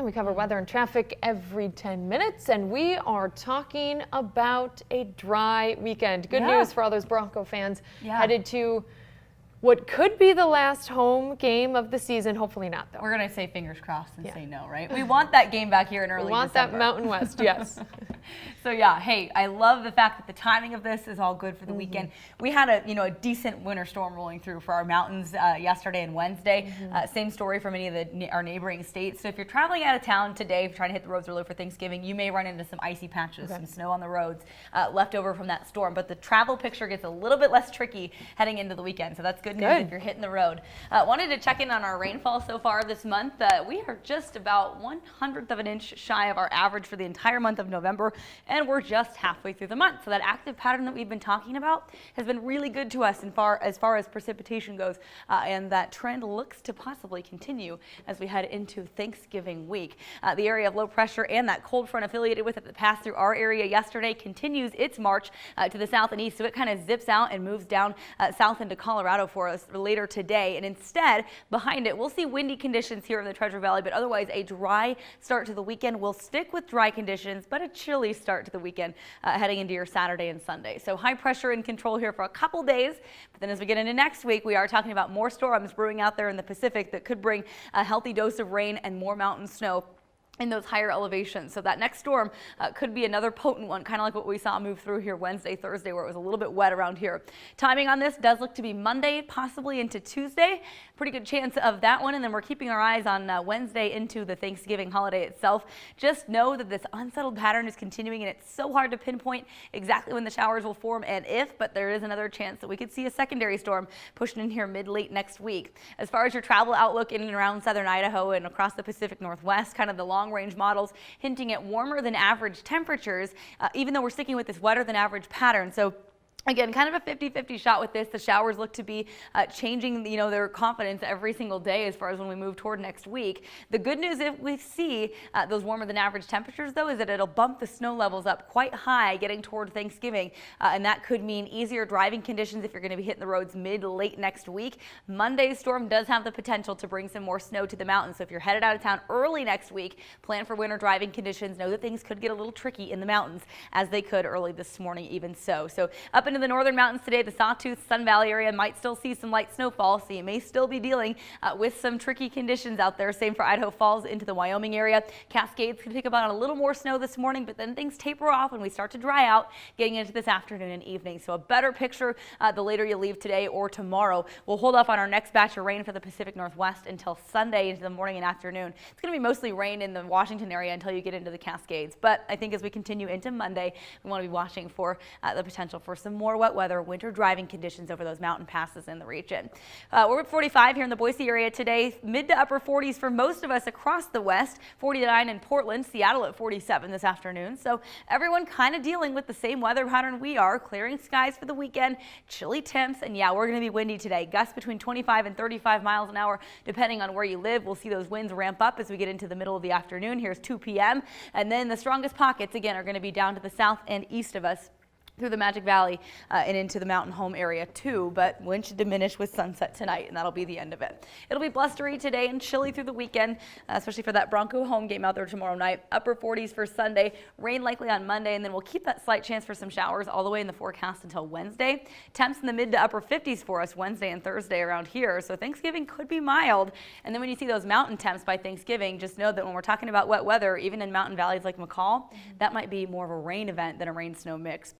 And we cover weather and traffic every 10 minutes, and we are talking about a dry weekend. Good news for all those Bronco fans headed to what could be the last home game of the season. Hopefully not, though. We're going to say fingers crossed and say no, right? We want that game back here in early December. We want that Mountain West, yes. So yeah, hey, I love the fact that the timing of this is all good for the weekend. We had a decent winter storm rolling through for our mountains yesterday and Wednesday. Same story for many of our neighboring states. So if you're traveling out of town today, trying to hit the roads early for Thanksgiving, you may run into some icy patches, some snow on the roads left over from that storm. But the travel picture gets a little bit less tricky heading into the weekend. So that's good news if you're hitting the road. Wanted to check in on our rainfall so far this month. We are just about 1/100th of an inch shy of our average for the entire month of November, and we're just halfway through the month. So that active pattern that we've been talking about has been really good to us as far as precipitation goes, and that trend looks to possibly continue as we head into Thanksgiving week. The area of low pressure and that cold front affiliated with it that passed through our area yesterday continues its march to the south and east, so it kind of zips out and moves down south into Colorado for us later today. And instead, behind it, we'll see windy conditions here in the Treasure Valley, but otherwise a dry start to the weekend. We'll stick with dry conditions, but a chilly start to the weekend heading into your Saturday and Sunday. So high pressure in control here for a couple days, but then as we get into next week, we are talking about more storms brewing out there in the Pacific that could bring a healthy dose of rain and more mountain snow in those higher elevations. So that next storm could be another potent one, kind of like what we saw move through here Wednesday, Thursday, where it was a little bit wet around here. Timing on this does look to be Monday, possibly into Tuesday. Pretty good chance of that one. And then we're keeping our eyes on Wednesday into the Thanksgiving holiday itself. Just know that this unsettled pattern is continuing, and it's so hard to pinpoint exactly when the showers will form and if, but there is another chance that we could see a secondary storm pushing in here mid-late next week. As far as your travel outlook in and around southern Idaho and across the Pacific Northwest, kind of the long-range models hinting at warmer than average temperatures, even though we're sticking with this wetter than average pattern. So again, kind of a 50-50 shot with this. The showers look to be changing, their confidence every single day as far as when we move toward next week. The good news, if we see those warmer than average temperatures, though, is that it'll bump the snow levels up quite high getting toward Thanksgiving, and that could mean easier driving conditions if you're going to be hitting the roads mid-late next week. Monday's storm does have the potential to bring some more snow to the mountains, so if you're headed out of town early next week, plan for winter driving conditions. Know that things could get a little tricky in the mountains, as they could early this morning even so. So up into the northern mountains today, the Sawtooth, Sun Valley area might still see some light snowfall, so you may still be dealing with some tricky conditions out there. Same for Idaho Falls into the Wyoming area. Cascades could pick up on a little more snow this morning, but then things taper off when we start to dry out getting into this afternoon and evening. So a better picture the later you leave today or tomorrow. We'll hold off on our next batch of rain for the Pacific Northwest until Sunday into the morning and afternoon. It's going to be mostly rain in the Washington area until you get into the Cascades, but I think as we continue into Monday, we want to be watching for the potential for some more wet weather, winter driving conditions over those mountain passes in the region. We're at 45 here in the Boise area today, mid to upper 40s for most of us across the west, 49 in Portland, Seattle at 47 this afternoon. So everyone kind of dealing with the same weather pattern we are, clearing skies for the weekend, chilly temps, and yeah, we're going to be windy today. Gusts between 25 and 35 miles an hour depending on where you live. We'll see those winds ramp up as we get into the middle of the afternoon. Here's 2 p.m. and then the strongest pockets again are going to be down to the south and east of us, through the Magic Valley and into the mountain home area too, but wind should diminish with sunset tonight, and that'll be the end of it. It'll be blustery today and chilly through the weekend, especially for that Bronco home game out there tomorrow night. Upper 40s for Sunday, rain likely on Monday, and then we'll keep that slight chance for some showers all the way in the forecast until Wednesday. Temps in the mid to upper 50s for us Wednesday and Thursday around here, so Thanksgiving could be mild. And then when you see those mountain temps by Thanksgiving, just know that when we're talking about wet weather, even in mountain valleys like McCall, that might be more of a rain event than a rain-snow mix.